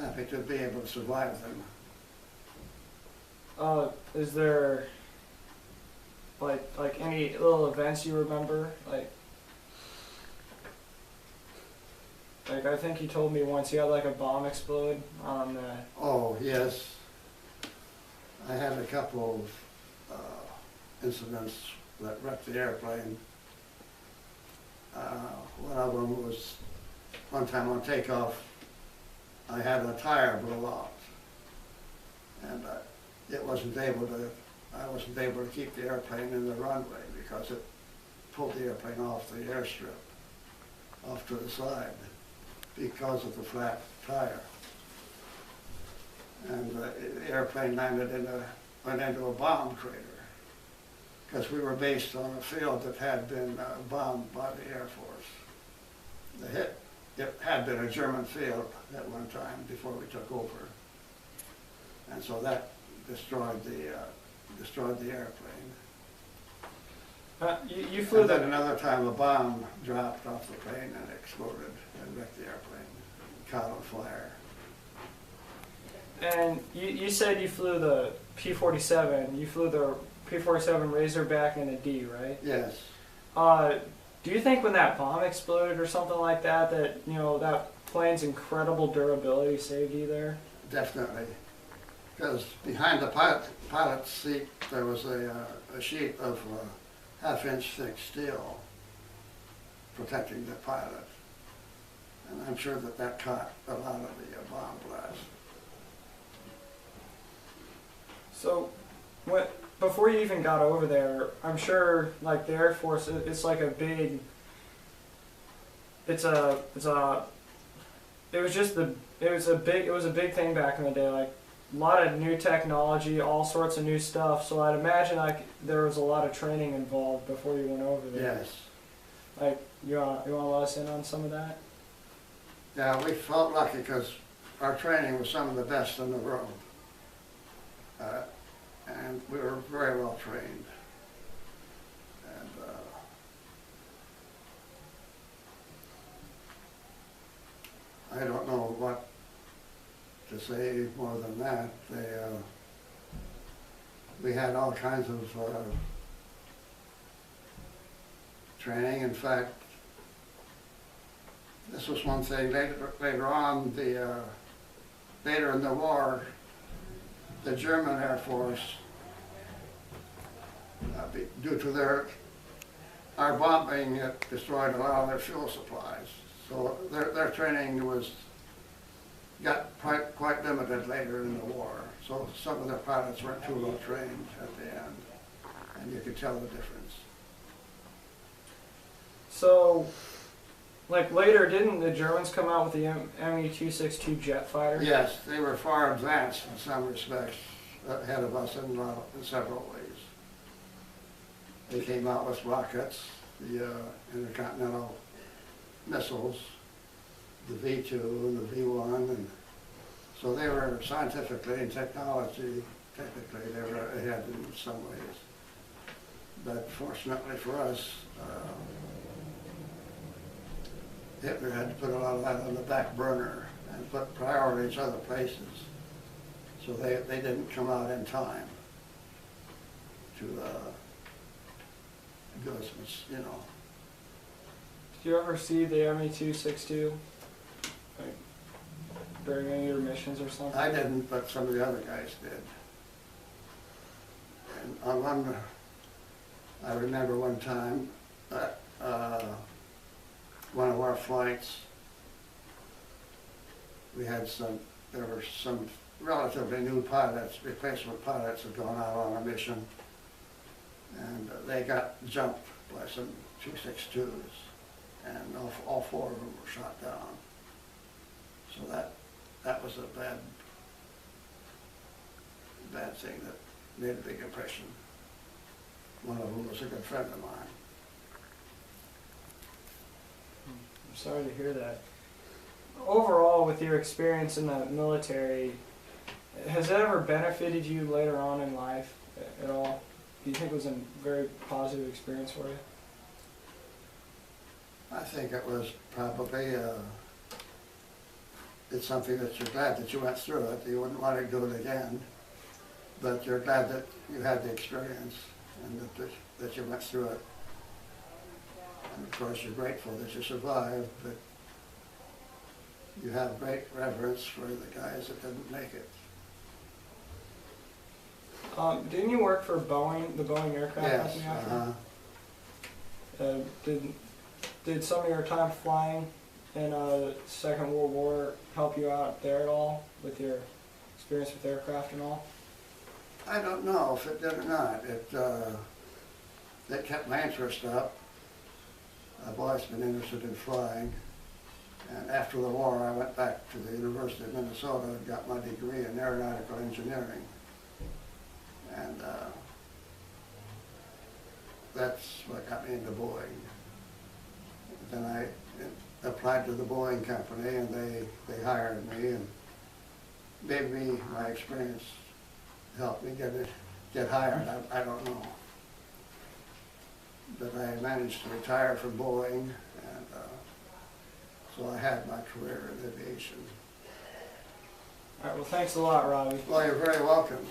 happy to be able to survive them. Is there like any little events you remember? Like I think you told me once you had like a bomb explode on the. Oh, yes. I had a couple of incidents that wrecked the airplane. One of them was one time on takeoff, I had a tire blow out. And I wasn't able to keep the airplane in the runway because it pulled the airplane off the airstrip, off to the side, because of the flat tire. And the airplane went into a bomb crater, because we were based on a field that had been bombed by the Air Force. It had been a German field at one time before we took over. And so that destroyed the airplane. You flew And then the. another time a bomb dropped off the plane and exploded and wrecked the airplane, caught on fire. And you said you flew the P-47. You flew the P-47 Razorback in a D, right? Yes. Do you think when that bomb exploded or something like that, that that plane's incredible durability saved you there? Definitely. Because behind the pilot's seat there was a sheet of half-inch thick steel protecting the pilot. And I'm sure that caught a lot of the bomb blast. So, before you even got over there, I'm sure like the Air Force, it's like a big. It was a big thing back in the day. Like a lot of new technology, all sorts of new stuff. So I'd imagine like there was a lot of training involved before you went over there. Yes. Like you want to let us in on some of that? Yeah, we felt lucky because our training was some of the best in the world. And we were very well trained. And I don't know what to say more than that. We had all kinds of training. In fact, this was one thing later on, later in the war, the German Air Force, due to our bombing, it destroyed a lot of their fuel supplies. So their training got quite limited later in the war. So some of their pilots weren't too well trained at the end, and you could tell the difference. So, like later, didn't the Germans come out with the Me-262 jet fighter? Yes, they were far advanced in some respects, ahead of us in several ways. They came out with rockets, the intercontinental missiles, the V-2 and the V-1, and so they were scientifically and technically they were ahead in some ways. But fortunately for us, Hitler had to put a lot of that on the back burner and put priorities other places. So they didn't come out in time to give us, Did you ever see the Me-262 like, during any of your missions or something? I didn't, but some of the other guys did. And on I remember one time, one of our flights, there were some relatively new pilots, replacement pilots had gone out on a mission, and they got jumped by some 262s, and all four of them were shot down. So that was a bad thing that made a big impression. One of them was a good friend of mine. I'm sorry to hear that. Overall, with your experience in the military, has it ever benefited you later on in life at all? Do you think it was a very positive experience for you? I think it was probably it's something that you're glad that you went through it. You wouldn't want to do it again, but you're glad that you had the experience and that you went through it. And of course, you're grateful that you survived, but you have great reverence for the guys that didn't make it. Didn't you work for Boeing, the Boeing aircraft Yes, company after? Did some of your time flying in the Second World War help you out there at all with your experience with aircraft and all? I don't know if it did or not. It kept my interest up. I've always been interested in flying. And after the war, I went back to the University of Minnesota and got my degree in aeronautical engineering. And that's what got me into Boeing. Then I applied to the Boeing company, and they hired me, and maybe my experience helped me get hired. I don't know. But I managed to retire from Boeing, and so I had my career in aviation. All right, well, thanks a lot, Robbie. Well, you're very welcome.